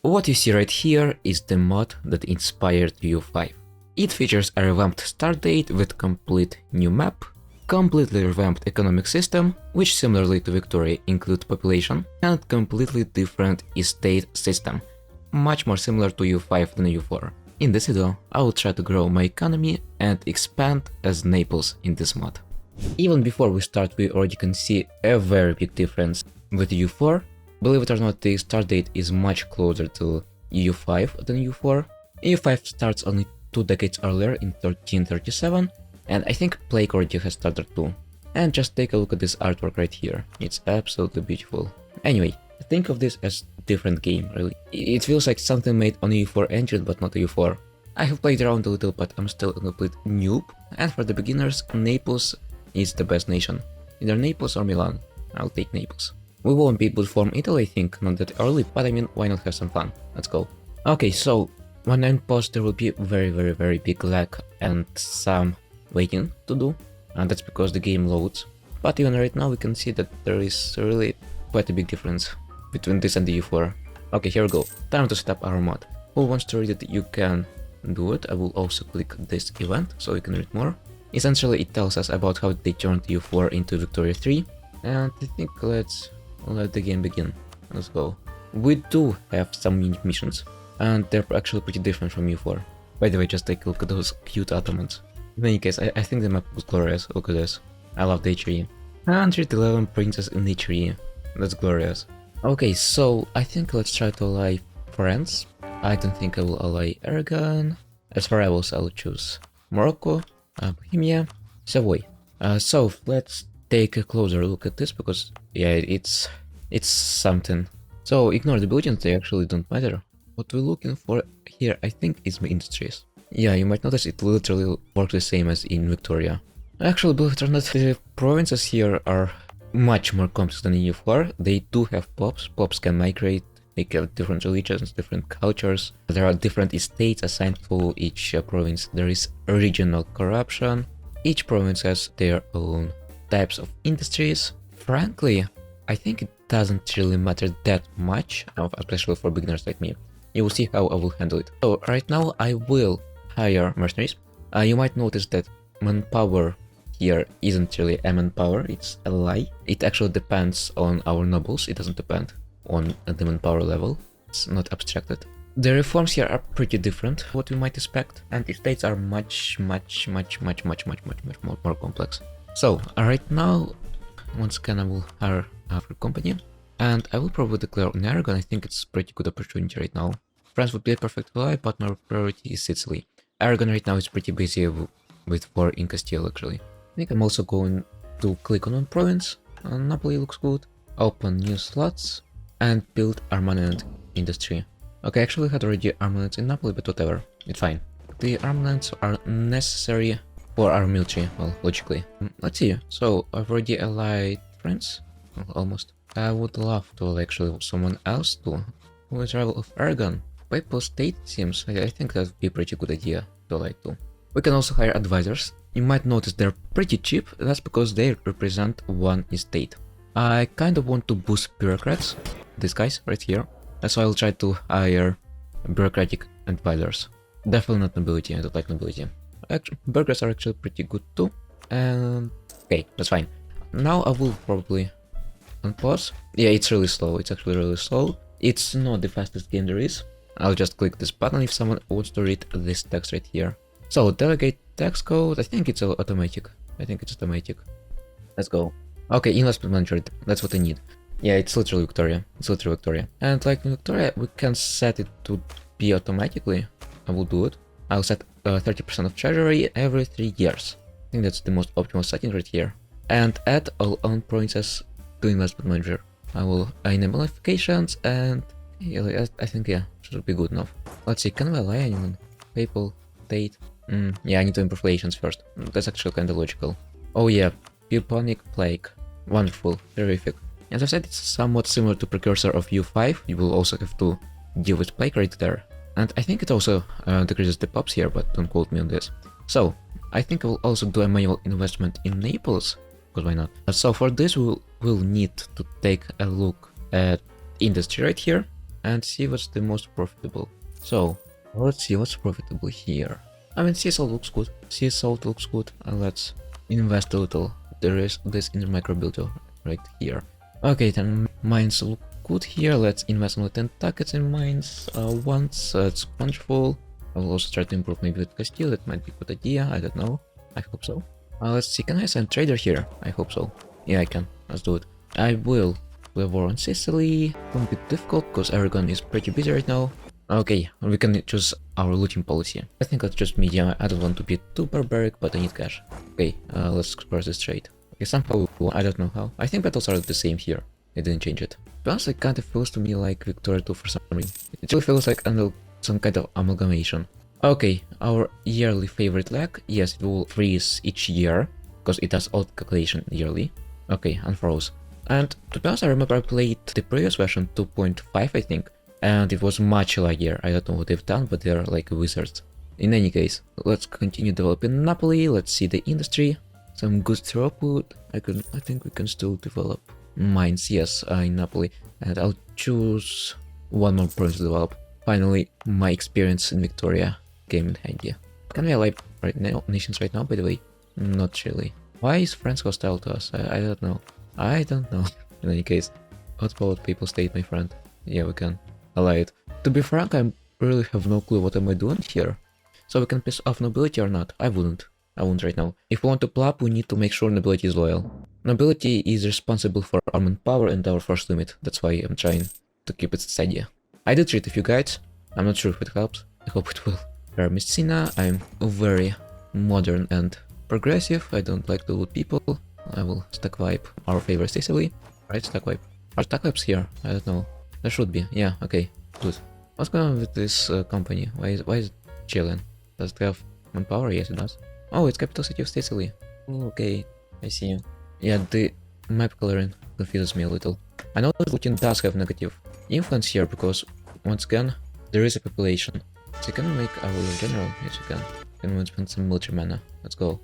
what you see right here is the mod that inspired EU5. It features a revamped start date with complete new map, completely revamped economic system, which similarly to Victoria include population, and completely different estate system, much more similar to EU5 than EU4. In this video, I will try to grow my economy and expand as Naples in this mod. Even before we start, we already can see a very big difference with EU4. Believe it or not, the start date is much closer to EU5 than EU4. EU5 starts only 2 decades earlier in 1337, and I think Plague already has started too. And just take a look at this artwork right here, it's absolutely beautiful. Anyway, think of this as different game, really. It feels like something made on EU4 engine but not EU4. I have played around a little, but I'm still a complete noob, and for the beginners, Naples is the best nation. Either Naples or Milan. I'll take Naples. We won't be able to form Italy, I think, not that early, but I mean, why not have some fun? Let's go. Okay, so when I'm post, there will be very big lag and some waiting to do, and that's because the game loads. But even right now we can see that there is really quite a big difference between this and the EU4. Okay, here we go. Time to set up our mod. Who wants to read it, you can do it. I will also click this event so you can read more. Essentially, it tells us about how they turned EU4 into Victoria 3, and I think let's let the game begin. Let's go. We do have some mini missions, and they're actually pretty different from EU4. By the way, just take a look at those cute Ottomans. In any case, I think the map was glorious. Look at this. I love the HRE. 111 princess in HRE. That's glorious. Okay, so I think let's try to ally France. I don't think I will ally Aragon. As for rebels, I will choose Morocco, Bohemia, Savoy. So let's take a closer look at this because yeah, it's something. So ignore the buildings, they actually don't matter. What we're looking for here, I think, is my industries. Yeah, you might notice it literally works the same as in Victoria. Actually, believe it or not, the provinces here are much more complex than in EU4. They do have pops. Pops can migrate, they have different religions, different cultures. There are different estates assigned to each province. There is regional corruption. Each province has their own types of industries. Frankly, I think it doesn't really matter that much, especially for beginners like me. You will see how I will handle it. So right now I will hire mercenaries. You might notice that manpower here isn't really a manpower, it's a lie. It actually depends on our nobles, it doesn't depend on the manpower level. It's not abstracted. The reforms here are pretty different, what you might expect, and estates are much more complex. So right now, once again I will hire our company, and I will probably declare on Aragon. I think it's a pretty good opportunity right now. France would be a perfect ally, but my priority is Sicily. Aragon right now is pretty busy with war in Castile actually. I think I'm also going to click on one province. Napoli looks good. Open new slots and build armament industry. Okay, actually I had already armaments in Napoli, but whatever, it's fine. The armaments are necessary for our military, well, logically. Let's see, so I've already allied France, well, almost. I would love to ally actually someone else too. With rival of Aragon. Papal state seems, I think that would be a pretty good idea to ally too. We can also hire advisors. You might notice they're pretty cheap, that's because they represent one estate. I kind of want to boost bureaucrats, these guys right here. So I'll try to hire bureaucratic advisors. Definitely not nobility, I don't like nobility. Burghers are actually pretty good too. And okay, that's fine. Now I will probably unpause. Yeah, it's really slow, it's actually really slow. It's not the fastest game there is. I'll just click this button if someone wants to read this text right here. So delegate text code, I think it's automatic. Let's go. Okay, investment manager, that's what I need. Yeah, it's literally Victoria. And like in Victoria, we can set it to be automatically. I will do it. I'll set 30% of treasury every 3 years. I think that's the most optimal setting right here. And add all own provinces to investment manager. I will enable notifications and yeah, I think yeah, should be good enough. Let's see, can we ally anyone? Papal, date. Yeah, I need to improve relations first. That's actually kind of logical. Oh yeah, bubonic plague. Wonderful, terrific. As I said, it's somewhat similar to precursor of EU5. You will also have to deal with plague right there. And I think it also decreases the pops here, but don't quote me on this. So, I think I will also do a manual investment in Naples, because why not? So for this we'll need to take a look at industry right here, and see what's the most profitable. So let's see what's profitable here. I mean, sea salt looks good. Sea salt looks good. Let's invest a little. There is this in the micro builder right here. Okay, then mines look good here. Let's invest only 10 targets in mines once. It's wonderful. I will also try to improve maybe with Castile. That might be a good idea. I don't know. I hope so. Let's see. Can I send trader here? I hope so. Yeah, I can. Let's do it. I will play a war on Sicily. It won't be difficult because Aragon is pretty busy right now. Okay, we can choose our looting policy. I think let's choose medium. I don't want to be too barbaric, but I need cash. Okay, let's explore this trade. Okay, somehow, I don't know how. I think battles are the same here. They didn't change it. Plus, it kind of feels to me like Victoria 2 for some reason. It really feels like some kind of amalgamation. Okay, our yearly favorite leg. Yes, it will freeze each year, because it does auto calculation yearly. Okay, unfroze. And to be honest, I remember I played the previous version 2.5, I think, and it was much laggier. I don't know what they've done, but they're like wizards. In any case, let's continue developing Napoli. Let's see the industry. Some good throughput. I think we can still develop mines, yes, in Napoli. And I'll choose one more province to develop. Finally, my experience in Victoria came in handy. Can we ally nations right now, by the way? Not really. Why is France hostile to us? I don't know. I don't know. In any case, what about Papal State, my friend? Yeah, we can ally it. To be frank, I really have no clue what am I doing here. So we can piss off nobility or not? I wouldn't right now. If we want to plop, we need to make sure nobility is loyal. Nobility is responsible for armament power and our force limit. That's why I'm trying to keep it steady. I did treat a few guides. I'm not sure if it helps. I hope it will. Messina, I'm very modern and progressive. I don't like to loot people. I will stack wipe our favorite Sicily. Right, stack wipe. Are stack wipes here? I don't know. There should be. Yeah, okay. Good. What's going on with this company? Why is it chilling? Does it have manpower? Yes, it does. Oh, it's capital city of Sicily. Okay, I see you. Yeah, the map coloring confuses me a little. I know that looting does have negative influence here because, once again, there is a population. So you can make our general. Yes, you can. You can spend some military mana. Let's go.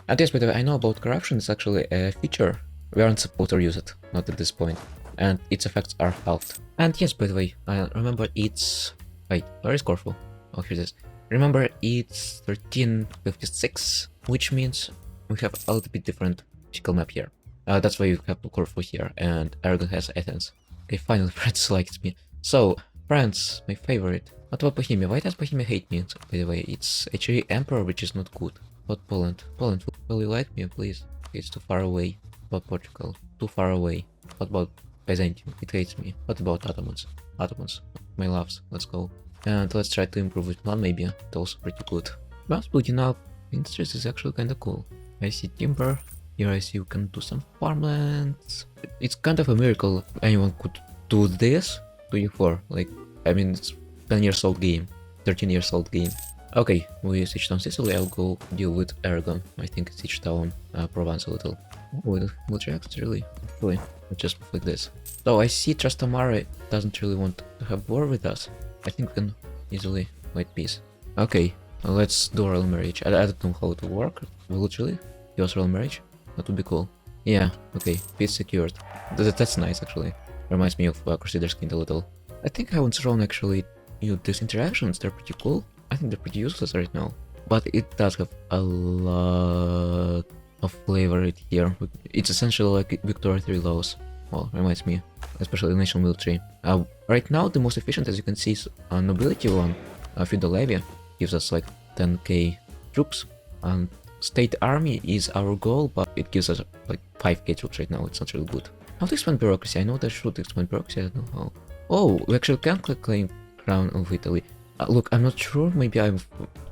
And yes, by the way, I know about corruption. It's actually a feature. We aren't supposed to use it, not at this point. And its effects are halved. And yes, by the way, I remember it's... Wait, where is Corfu? Oh, here it is. Remember, it's 1356, which means we have a little bit different physical map here. That's why you have Corfu here, and Aragon has Athens. Okay, finally, France likes me. So, France, my favorite. What about Bohemia? Why does Bohemia hate me? So, by the way, it's HE Emperor, which is not good. What Poland? Poland, will you like me, please? It's too far away. What about Portugal? Too far away. What about Byzantium? It hates me. What about Ottomans? Ottomans, my loves. Let's go. And let's try to improve with one, maybe. It's also pretty good. But splitting up industries is actually kinda cool. I see timber. Here I see you can do some farmlands. It's kind of a miracle anyone could do this to E4. Like, I mean, it's 10 years old game. 13 years old game. Okay, we siege down Sicily. I'll go deal with Aragon. I think it's siege down Provence a little. Oh, military access, really? Really? Just like this. So I see Trastamare doesn't really want to have war with us. I think we can easily wait peace. Okay, let's do royal marriage. I don't know how it will work. Will it really give us royal marriage? That would be cool. Yeah, okay, peace secured. That's nice, actually. Reminds me of Crusader's Kind a little. I think I want to actually use these interactions. They're pretty cool. I think they're pretty useless right now. But it does have a lot of flavor right here. It's essentially like Victoria 3 laws. Well, reminds me, especially national military. Right now, the most efficient, as you can see, is nobility one. Feudal levy gives us like 10k troops, and state army is our goal, but it gives us like 5k troops right now. It's not really good. How to expand bureaucracy? I know that I should expand bureaucracy. I don't know how. Oh, we actually can claim crown of Italy. Look, I'm not sure. Maybe I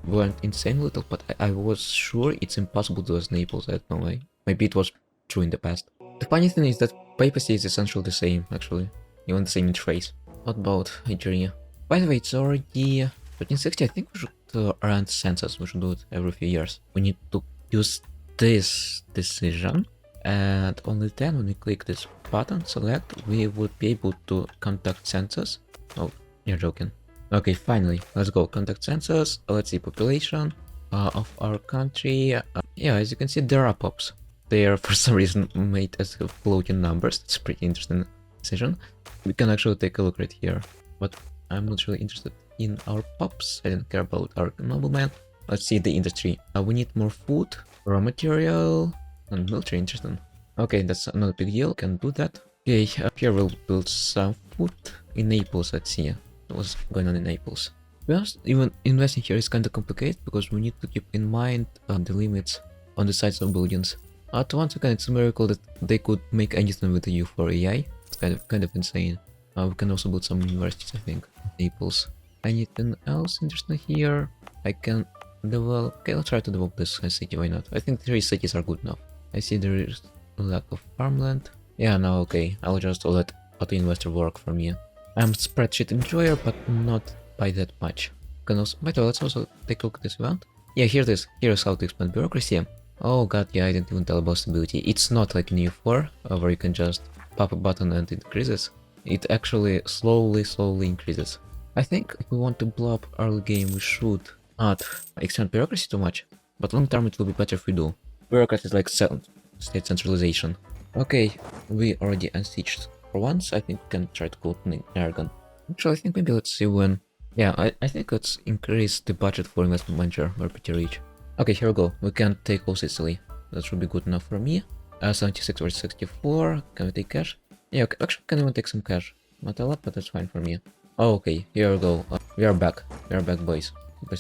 went insane a little, but I was sure it's impossible to do as Naples. I don't know why. Maybe it was true in the past. The funny thing is that Papacy is essentially the same, actually. Even the same interface. What about Nigeria? By the way, it's already 1360. I think we should run census. We should do it every few years. We need to use this decision, and only then, when we click this button, select, we would be able to conduct census. Oh, you're joking. Okay, finally, let's go. Conduct census. Let's see population of our country. Yeah, as you can see, there are pops. They are for some reason made as floating numbers. It's a pretty interesting decision. We can actually take a look right here. but I'm not really interested in our pups. I don't care about our nobleman. Let's see the industry. We need more food, raw material, and military. Interesting. Okay, that's not a big deal. Can do that. Okay, here we'll build some food in Naples. Let's see what's going on in Naples. First, even investing here is kind of complicated because we need to keep in mind the limits on the sides of buildings. Once again, it's a miracle that they could make anything with the EU4 AI. It's kind of insane. We can also build some universities, I think. Naples. Anything else interesting here? I can develop. Okay, let's try to develop this city. Why not? I think 3 cities are good enough. I see there is a lack of farmland. Yeah, no, okay. I'll just let auto investor work for me. I'm spreadsheet enjoyer, but not by that much. Can also, by the way, let's also take a look at this event. Yeah, here it is. Here's how to expand bureaucracy. Oh god, yeah, I didn't even tell about stability. It's not like in EU4, where you can just pop a button and it increases. It actually slowly increases. I think if we want to blow up early game, we should not extend bureaucracy too much, but long term it will be better if we do. Bureaucracy is like state centralization. Okay, we already unstitched for once. I think we can try to go to Nargon. Actually, I think maybe let's see when. Yeah, I think let's increase the budget for investment manager. We're pretty rich. Okay, here we go. We can take all Sicily. That should be good enough for me. 76 or 64. Can we take cash? Yeah, okay. Actually, can even take some cash. Not a lot, but that's fine for me. Oh, okay, here we go. We are back. We are back, boys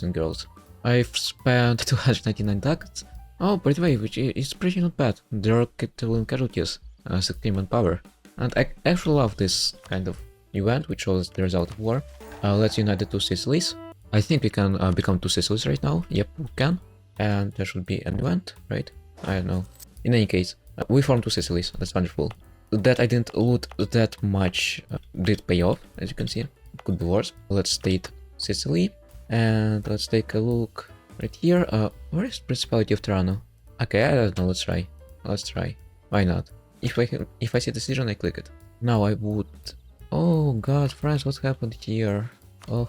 and girls. I've spent 299 ducats. Oh, by the way, which is pretty not bad. There are civilian casualties, 16 manpower. And I actually love this kind of event, which shows the result of war. Let's unite the Two Sicilies. I think we can become Two Sicilies right now. Yep, we can. And there should be an event, right? I don't know. In any case, we formed Two Sicilies. That's wonderful. That I didn't loot that much did pay off, as you can see. It could be worse. Let's state Sicily. And let's take a look right here. Where is Principality of Tirano? Okay, I don't know. Let's try. Let's try. Why not? If I see decision, I click it. Now I would. Oh god, France, what happened here? Oh,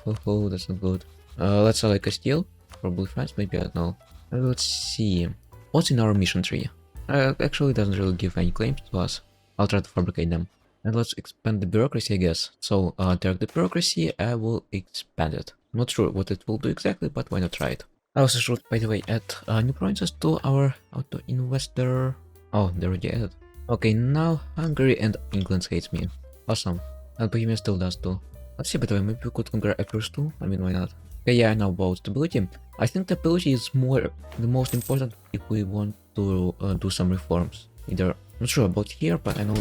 that's not good. Let's select Castile. Probably France, maybe, I don't know. Let's see. What's in our mission tree? Actually, it doesn't really give any claims to us. I'll try to fabricate them. And let's expand the bureaucracy, I guess. So, take the bureaucracy, I will expand it. Not sure what it will do exactly, but why not try it? I also should, by the way, add new provinces to our auto investor. Oh, they already added. Okay, now Hungary and England hates me. Awesome. And Bohemia still does too. Let's see, by the way, maybe we could conquer Epirus too? I mean, why not? Okay, yeah, I know about stability. I think stability is the most important if we want to do some reforms. Either, not sure about here, but I know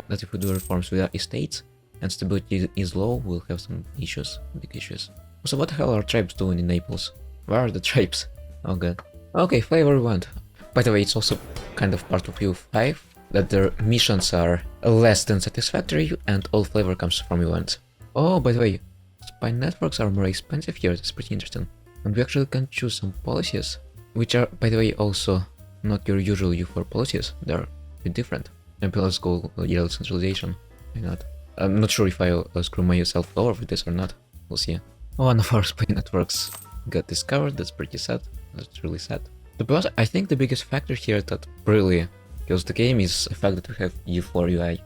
that if we do reforms with our estates and stability is low, we'll have some issues, big issues. So what the hell are tribes doing in Naples? Where are the tribes? Oh god. Okay, flavor event. By the way, it's also kind of part of EU5 that their missions are less than satisfactory and all flavor comes from events. Oh, by the way, spy networks are more expensive here. That's pretty interesting. And we actually can choose some policies, which are, by the way, also not your usual EU4 policies. They're a bit different. Maybe let's go yellow centralization. Why not? I'm not sure if I'll screw myself over with this or not. We'll see. One of our spy networks got discovered. That's pretty sad. That's really sad. But I think the biggest factor here that really kills the game is the fact that we have EU4 UI.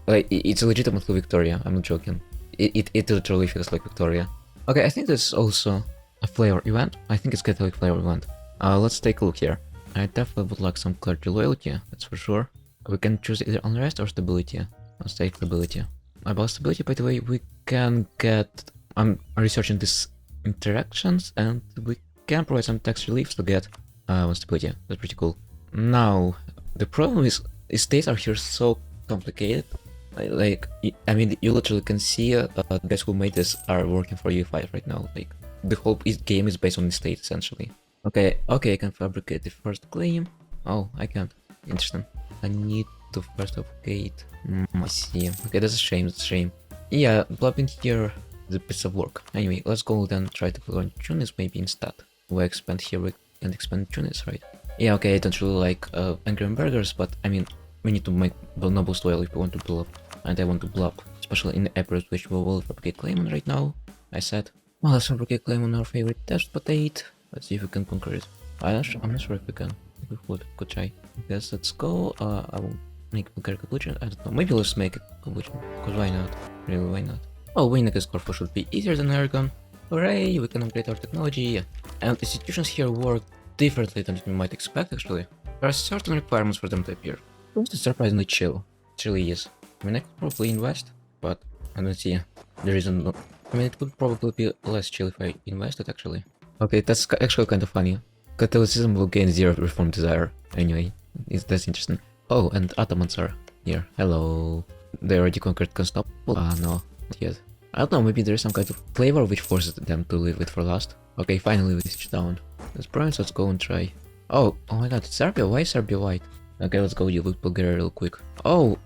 Like, it's legitimately Victoria. I'm not joking. It literally feels like Victoria. Okay, I think this is also a flavor event. I think it's Catholic flavor event. Let's take a look here. I definitely would like some clergy loyalty, that's for sure. We can choose either unrest or stability. Let's take stability. About stability, by the way, we can get... I'm researching these interactions and we can provide some tax reliefs to get stability. That's pretty cool. Now, the problem is states are here so complicated. Like, I mean, you literally can see the guys who made this are working for EU5 right now. Like, the whole game is based on the state, essentially. Okay, I can fabricate the first claim. Oh, I can't. Interesting. I need to first fabricate. I see. Okay, that's a shame, Yeah, blobbing here is a piece of work. Anyway, let's go then try to learn Tunis maybe instead. We expand here, we can expand Tunis, right? Yeah, okay, I don't really like angry burgers, but I mean, we need to make nobles loyal if we want to blow up. And I want to blow up, especially in the Epirus, which we will fabricate claim on right now. I said. Well, let's fabricate claim on our favorite test potato. Let's see if we can conquer it. I'm not sure if we can. If we could try. Yes, let's go. I will make a conclusion. I don't know. Maybe let's make a conclusion. Because why not? Really, why not? Oh, winning against Corfu should be easier than Aragon. Hooray, we can upgrade our technology. And institutions here work differently than you might expect, actually. There are certain requirements for them to appear. First, it's surprisingly chill. It really is. I mean, I could probably invest, but I don't see the reason. No. I mean, it would probably be less chill if I invested, actually. Okay, that's actually kind of funny. Catholicism will gain 0 reform desire. Anyway, that's interesting. Oh, and Ottomans are here. Hello. They already conquered Constantinople? Ah, no, not yet. I don't know, maybe there's some kind of flavor which forces them to leave it for last. Okay, finally we reached down. This province, let's go and try. Oh my god, it's Serbia. Why is Serbia white? Okay, let's go deal with Bulgaria real quick. Oh,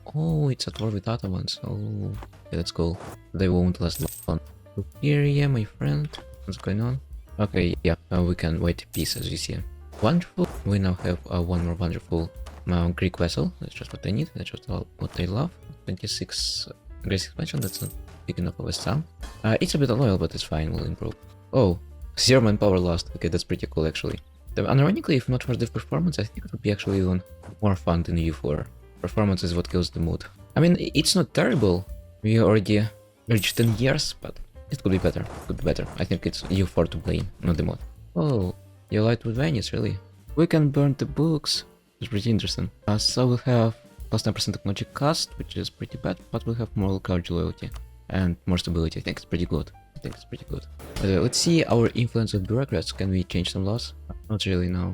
it's at war with Ottomans. Oh, okay, let's go. They won't last long. Bulgaria, my friend. What's going on? Okay, yeah, we can wait peace as you see. Wonderful. We now have one more wonderful Greek vessel. That's just what I need. That's just what I love. 26 Greece expansion. That's not big enough of a sum. It's a bit loyal, but it's fine. We'll improve. Oh, 0 manpower lost. Okay, that's pretty cool actually. Ironically, if not for the performance, I think it would be actually even more fun than EU4. Performance is what kills the mood. I mean, it's not terrible. We already reached 10 years, but it could be better. Could be better. I think it's EU4 to blame, not the mod. Oh, you lied with Venice, really? We can burn the books. It's pretty interesting. So we'll have plus 10% technology cost, which is pretty bad, but we'll have more clergy loyalty and more stability. I think it's pretty good. Let's see our influence with bureaucrats. Can we change some laws? Not really, no.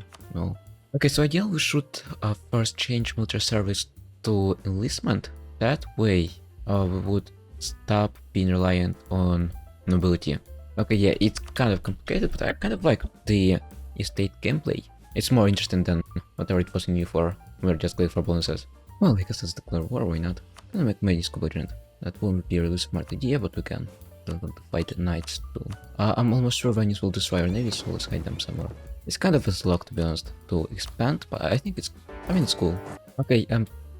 Okay, so ideally we should first change military service to enlistment. That way we would stop being reliant on nobility. Okay, yeah, it's kind of complicated, but I kind of like the estate gameplay. It's more interesting than whatever it was in EU4. We're just going for bonuses. Well, I guess let's declare war, why not? Gonna make many scuba giant. That won't be a really smart idea, but we can. Don't want to fight the knights too. I'm almost sure Venice will destroy our navy, so let's hide them somewhere. It's kind of a slog, to be honest, to expand, but I think it's cool. Okay,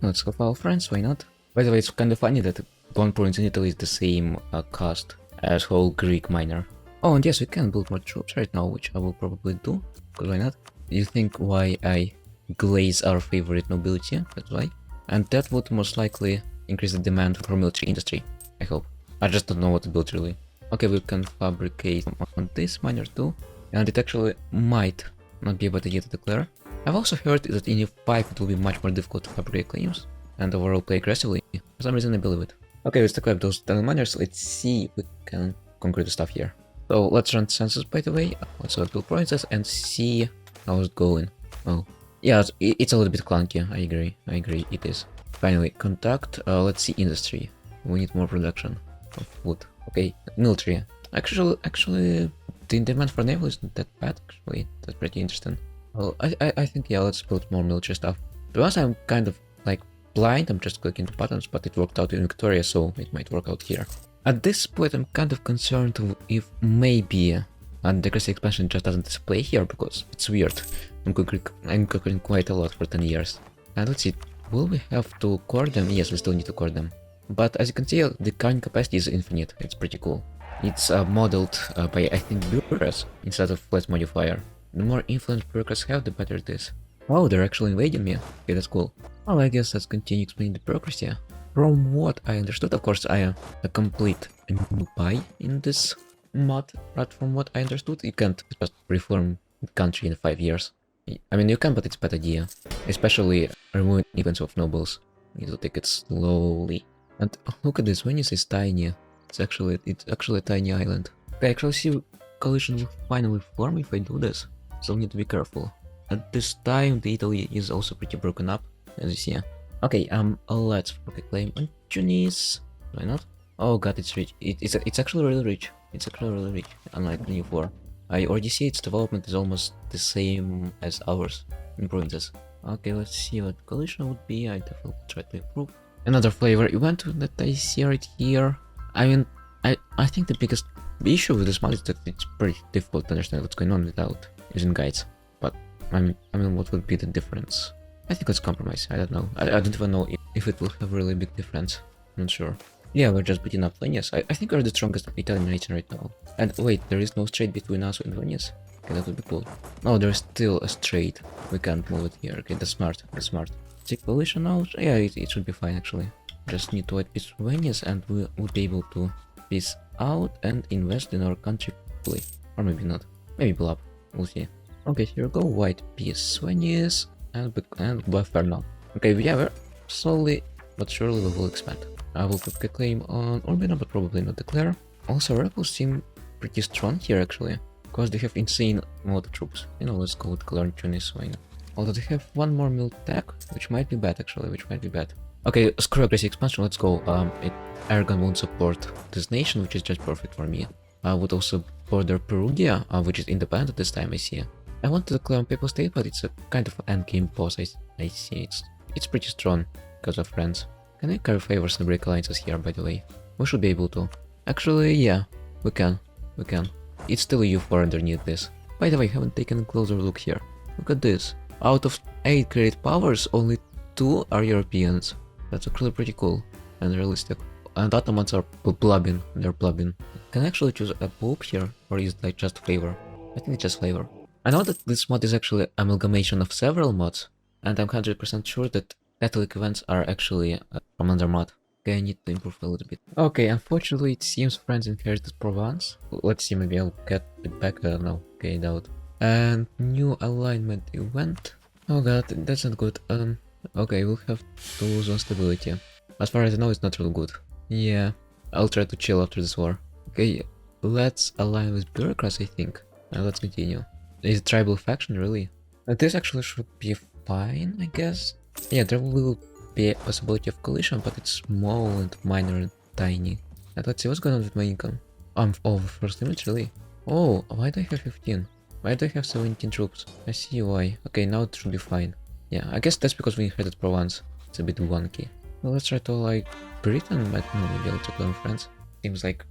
let's go for our friends, why not? By the way, it's kind of funny that one province in Italy is the same cost as whole Greek minor. Oh, and yes, we can build more troops right now, which I will probably do, because why not? You think why I glaze our favorite nobility? That's why. And that would most likely increase the demand for military industry, I hope. I just don't know what to build really. Okay, we can fabricate on this miner too, and it actually might not be a bad idea to declare. I've also heard that in EU5 it will be much more difficult to fabricate claims and overall play aggressively. For some reason I believe it. Okay, let's equip those 10 miners. Let's see if we can conquer the stuff here. So let's run census, by the way. Let's build provinces and see how it's going. Oh, yeah, it's a little bit clunky. I agree, it is. Finally, conduct. Let's see industry. We need more production of food. Okay, military. Actually, the demand for naval isn't that bad. Actually, that's pretty interesting. Well, I think yeah, let's build more military stuff. To be honest, I'm kind of like blind. I'm just clicking the buttons, but it worked out in Victoria, so it might work out here. At this point, I'm kind of concerned if maybe the Greece expansion just doesn't display here because it's weird. I'm conquering quite a lot for 10 years. And let's see, will we have to core them? Yes, we still need to core them. But as you can see, the current capacity is infinite. It's pretty cool. It's modeled by, I think, bureaucrats instead of flat modifier. The more influence bureaucrats have, the better it is. Oh, they're actually invading me. Okay, that's cool. Well, I guess let's continue explaining the bureaucracy. From what I understood, of course, I am a complete newbie in this mod, but from what I understood, you can't just reform the country in 5 years. I mean, you can, but it's a bad idea. Especially removing influence of nobles. You need to take it slowly. And look at this, Venice is tiny. It's actually a tiny island. I actually see coalition will finally form if I do this, so I need to be careful. At this time, the Italy is also pretty broken up, as you see. Okay, let's claim on Tunis. Why not? Oh god, it's rich. It's actually really rich. It's actually really rich, unlike the EU4. I already see its development is almost the same as ours in provinces. Okay, let's see what coalition would be. I definitely try to improve. Another flavor event that I see right here. I mean, I think the biggest issue with this mod is that it's pretty difficult to understand what's going on without using guides. But I mean, what would be the difference? I think let's compromise. I don't know. I don't even know if it will have a really big difference. I'm not sure. Yeah, we're just beating up Venice. I think we're the strongest Italian nation right now. And wait, there is no strait between us and Venice. Okay, that would be cool. No, there's still a strait. We can't move it here. Okay, that's smart. That's smart. Take coalition out. Yeah, it should be fine actually. Just need to white peace Venice and we would be able to peace out and invest in our country fully. Or maybe not. Maybe blow up. We'll see. Okay, here we go. White peace 20 years and buffer now. Okay, yeah, we're slowly but surely we will expand. I will put a claim on Urbina, but probably not declare. Also, rebels seem pretty strong here actually, because they have insane amount of troops. You know, let's go with Clear Tunis. Although they have one more mill tech, which might be bad actually, Okay, screw aggressive expansion, let's go. Aragon won't support this nation, which is just perfect for me. I would also border Perugia, which is independent this time, I see. I want to declare on Papal State, but it's a kind of an endgame boss, I see. It's pretty strong because of friends. Can I carry favors and break alliances here, by the way? We should be able to. Actually, yeah, we can. It's still EU4 underneath this. By the way, I haven't taken a closer look here. Look at this. Out of 8 great powers, only 2 are Europeans. That's actually pretty cool and realistic. And Ottomans are blubbing. They're blubbing. Can I actually choose a pope here, or is it like just flavor? I think it's just flavor. I know that this mod is actually an amalgamation of several mods, and I'm 100% sure that Catholic events are actually from another mod. Okay, I need to improve a little bit. Okay, unfortunately it seems France inherited Provence. Let's see, maybe I'll get it back. No, okay, I doubt. And new alignment event. Oh god, that's not good. Okay, we'll have to lose on stability. As far as I know, it's not real good. Yeah, I'll try to chill after this war. Okay, let's align with bureaucrats, I think. Now let's continue. Is it tribal faction, really? This actually should be fine, I guess. Yeah, there will be a possibility of collision, but it's small and minor and tiny. And let's see what's going on with my income. I'm over first image, really? Oh, why do I have 15? Why do I have 17 troops? I see why. Okay, now it should be fine. Yeah, I guess that's because we inherited Provence. It's a bit wonky. Well, let's try to like Britain, but no, maybe I'll check on France. Seems like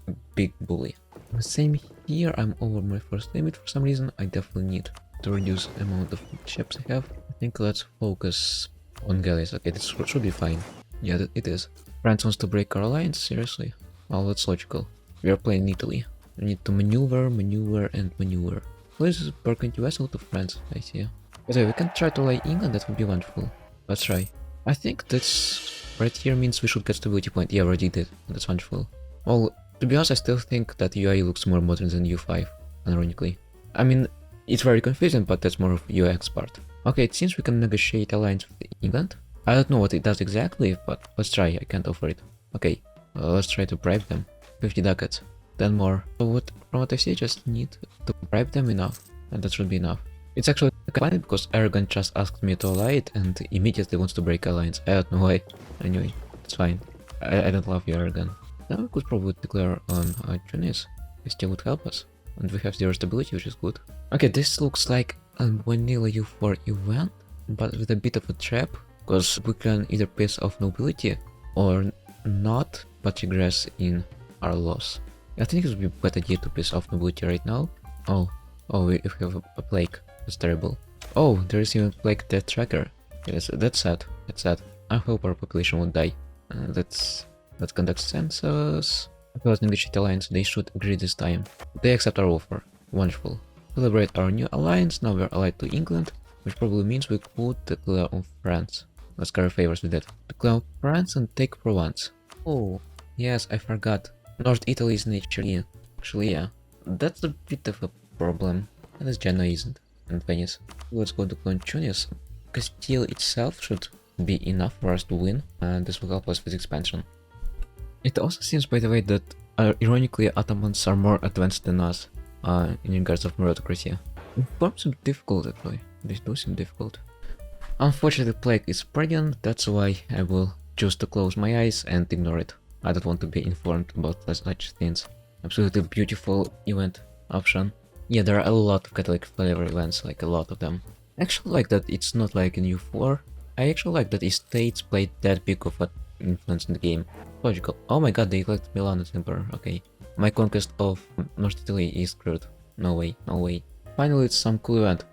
a big bully. Same here, I'm over my first limit for some reason. I definitely need to reduce the amount of ships I have. I think let's focus on galleys. Okay, this should be fine. Yeah, it is. France wants to break our alliance, seriously? Well, that's logical. We are playing Italy. We need to maneuver, and maneuver. Please is Burgundy vessel to France, I see. Okay, we can try to lay England, that would be wonderful. Let's try. I think this right here means we should get stability point. Yeah, we already did. That's wonderful. Well, to be honest, I still think that UI looks more modern than EU5, ironically. I mean, it's very confusing, but that's more of UX part. Okay, it seems we can negotiate alliance with England. I don't know what it does exactly, but let's try. I can't offer it. Okay, let's try to bribe them. 50 ducats. 10 more. So from what I see, I just need to bribe them enough, and that should be enough. It's actually funny because Aragon just asked me to ally it and immediately wants to break alliance. I don't know why. Anyway, it's fine. I don't love you, Aragon. Now we could probably declare on Tunis. It still would help us. And we have 0 stability, which is good. Okay, this looks like a vanilla U4 event, but with a bit of a trap, because we can either piss off nobility or not, but regress in our loss. I think it would be a better idea to piss off nobility right now. Oh, we have a plague. That's terrible. Oh, there is even plague death tracker. Yes, that's sad. That's sad. I hope our population won't die. Let's conduct census. Because negotiate alliance, they should agree this time. They accept our offer. Wonderful. Celebrate our new alliance. Now we're allied to England, which probably means we could declare on France. Let's carry favors with that. Declare on France and take Provence. Oh, yes, I forgot. North Italy is naturally. Actually, yeah. That's a bit of a problem. And this Genoa isn't. And Venice. Let's go to Tunis. Castile itself should be enough for us to win, and this will help us with expansion. It also seems, by the way, that ironically Ottomans are more advanced than us in regards of meritocracy. It forms seem difficult actually. These do seem difficult. Unfortunately, plague is pregnant, that's why I will choose to close my eyes and ignore it. I don't want to be informed about such things. Absolutely beautiful event option. Yeah, there are a lot of Catholic flavor events, like a lot of them. I actually like that it's not like in U4. I actually like that estates played that big of an influence in the game. Logical. Oh my god, they elected Milan as emperor. Okay. My conquest of North Italy is screwed. No way, no way. Finally, it's some cool event.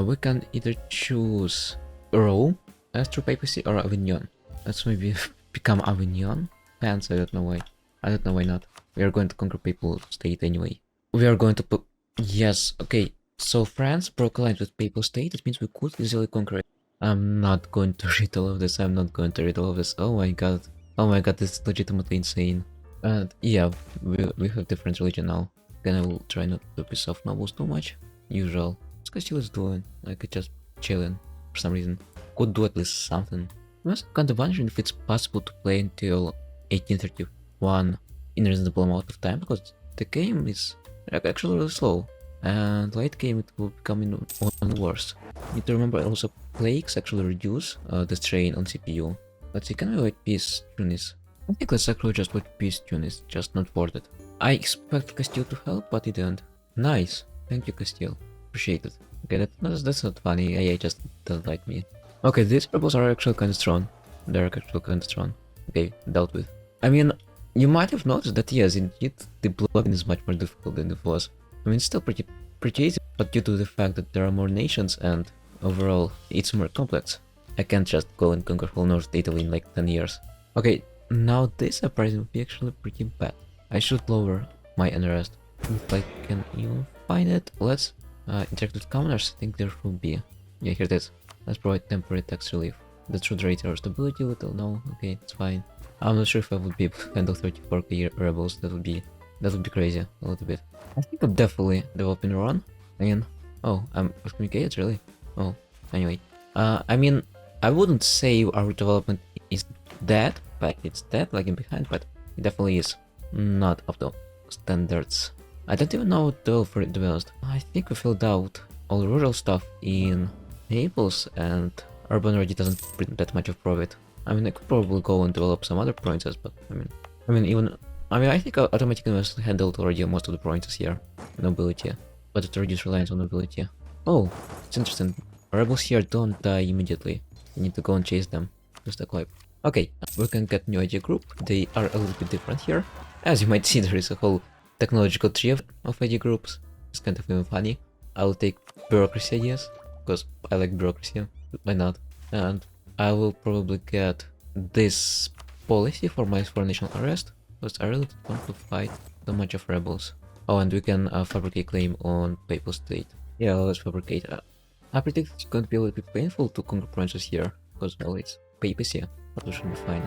We can either choose Rome as true papacy or Avignon. Let's maybe become Avignon. Fans, I don't know why. I don't know why not. We are going to conquer Papal State anyway. We are going to put... Yes, okay. So France broke alliance with Papal State. That means we could easily conquer it. I'm not going to read all of this. I'm not going to read all of this. Oh my god. Oh my god, this is legitimately insane. And yeah, we have different religion now. Then I will try not to piss off nobles too much. Usual. What's Castile is doing? Like it's just chilling for some reason. Could do at least something. I'm also kind of wondering if it's possible to play until 1831 in a reasonable amount of time, because the game is like actually really slow. And late game it will become even worse. Need to remember also plagues actually reduce the strain on CPU. Let's see, can we wait peace Tunis? I think let's actually just wait peace Tunis, just not worth it. I expect Castile to help, but it didn't. Nice, thank you Castile, appreciate it. Okay, that's not funny, AI just doesn't like me. Okay, these rebels are actually kinda strong. They're actually kinda strong. Okay, dealt with. I mean, you might have noticed that yes, indeed, the blocking is much more difficult than it was. I mean, it's still pretty easy, but due to the fact that there are more nations and overall it's more complex. I can't just go and conquer whole North Italy in like 10 years. Okay, now this uprising would be actually pretty bad. I should lower my unrest. If I can even find it, let's interact with commoners. I think there should be. Yeah, here it is. Let's provide temporary tax relief. That should raise our stability a little. No, okay, it's fine. I'm not sure if I would be able to handle 34k rebels. That would be crazy a little bit. I think I'm definitely developing Iran. Again. Oh, I'm communicated really. Oh, anyway. I mean, I wouldn't say our development is dead, but it's dead, lagging behind, but it definitely is not up to standards. I don't even know what to do for it, to be honest. I think we filled out all rural stuff in Naples, and urban already doesn't bring that much of profit. I mean, I could probably go and develop some other provinces, but I think automatic investment handled already most of the provinces here. Nobility, but it reduces reliance on nobility. Oh, it's interesting. Rebels here don't die immediately. You need to go and chase them to stack life. Okay, we can get new idea group. They are a little bit different here. As you might see, there is a whole technological tree of idea groups. It's kind of even funny. I'll take bureaucracy ideas, because I like bureaucracy. Why not? And I will probably get this policy for my foreign national arrest, because I really don't want to fight so much of rebels. Oh, and we can fabricate claim on Papal State. Yeah, let's fabricate. I predict it's going to be a little bit painful to conquer provinces here, because well, it's Papacy, but we should be fine.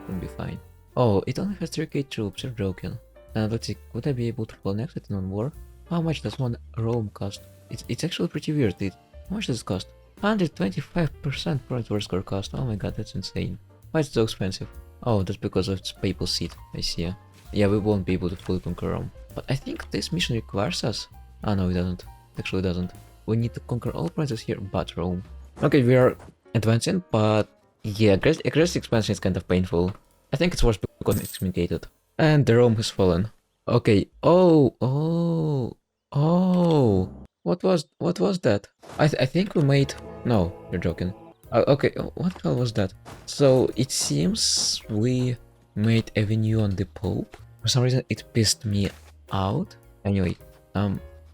Should be fine. Oh, it only has 3k troops. You're joking. And let's see, could I be able to plan next on war? How much does one Rome cost? It's actually pretty weird. How much does it cost? 125% province war score cost. Oh my god, that's insane. Why is it so expensive? Oh, that's because of its papal seat. I see. Yeah, we won't be able to fully conquer Rome. But I think this mission requires us. Oh no, it doesn't. It actually doesn't. We need to conquer all provinces here but Rome. Okay, we are advancing, but yeah, aggressive expansion is kind of painful. I think it's worse because it's excommunicated. And the Rome has fallen. Okay. Oh. What was that? I think we made. No, you're joking. Okay. What the hell was that? So it seems we made Avenue on the Pope. For some reason, it pissed me out. Anyway,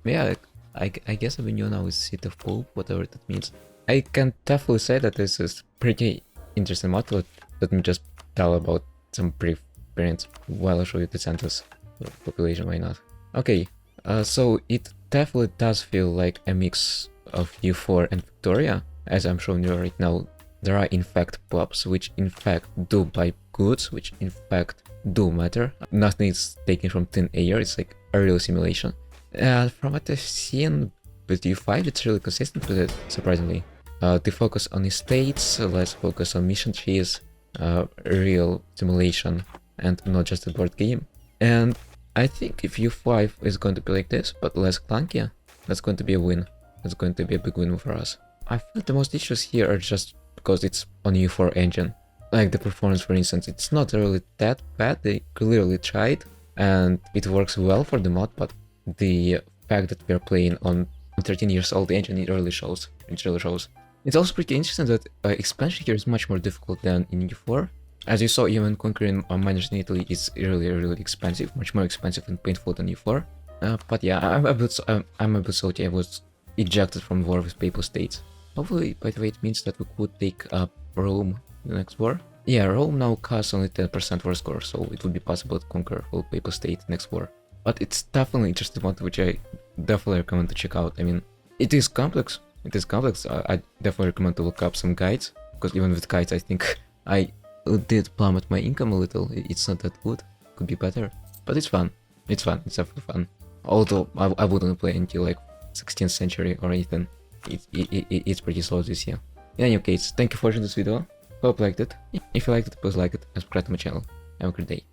yeah, I guess Avenue now is seat of Pope, whatever that means. I can definitely say that this is pretty interesting model. Let me just tell about some brief experience while I show you the census population. Why not? Okay, so it definitely does feel like a mix of EU4 and Victoria. As I'm showing you right now, there are in fact pubs which in fact do buy goods, which in fact do matter. Nothing is taken from thin air, it's like a real simulation. And from what I've seen with EU5, it's really consistent with it, surprisingly. The focus on estates, less focus on mission trees, real simulation, and not just a board game. And I think if EU5 is going to be like this, but less clunky, that's going to be a win. That's going to be a big win for us. I feel the most issues here are just because it's on EU4 engine. Like the performance, for instance, it's not really that bad. They clearly tried, and it works well for the mod, but the fact that we're playing on 13 years old engine, it really shows. It's also pretty interesting that expansion here is much more difficult than in EU4. As you saw, even conquering miners in Italy is really expensive, much more expensive and painful than EU4. But yeah, I'm a bit salty. I was ejected from war with Papal States. Hopefully, by the way, it means that we could take up Rome in the next war. Yeah, Rome now costs only 10% war score, so it would be possible to conquer whole Papal State next war. But it's definitely an interesting one, which I definitely recommend to check out. I mean, it is complex. I definitely recommend to look up some guides, because even with guides, I think I did plummet my income a little. It's not that good, could be better. But it's fun. It's fun. It's definitely fun. Although I wouldn't play until like 16th century or anything. It's pretty slow this year. In any case, thank you for watching this video. Hope you liked it. If you liked it, please like it and subscribe to my channel. Have a great day.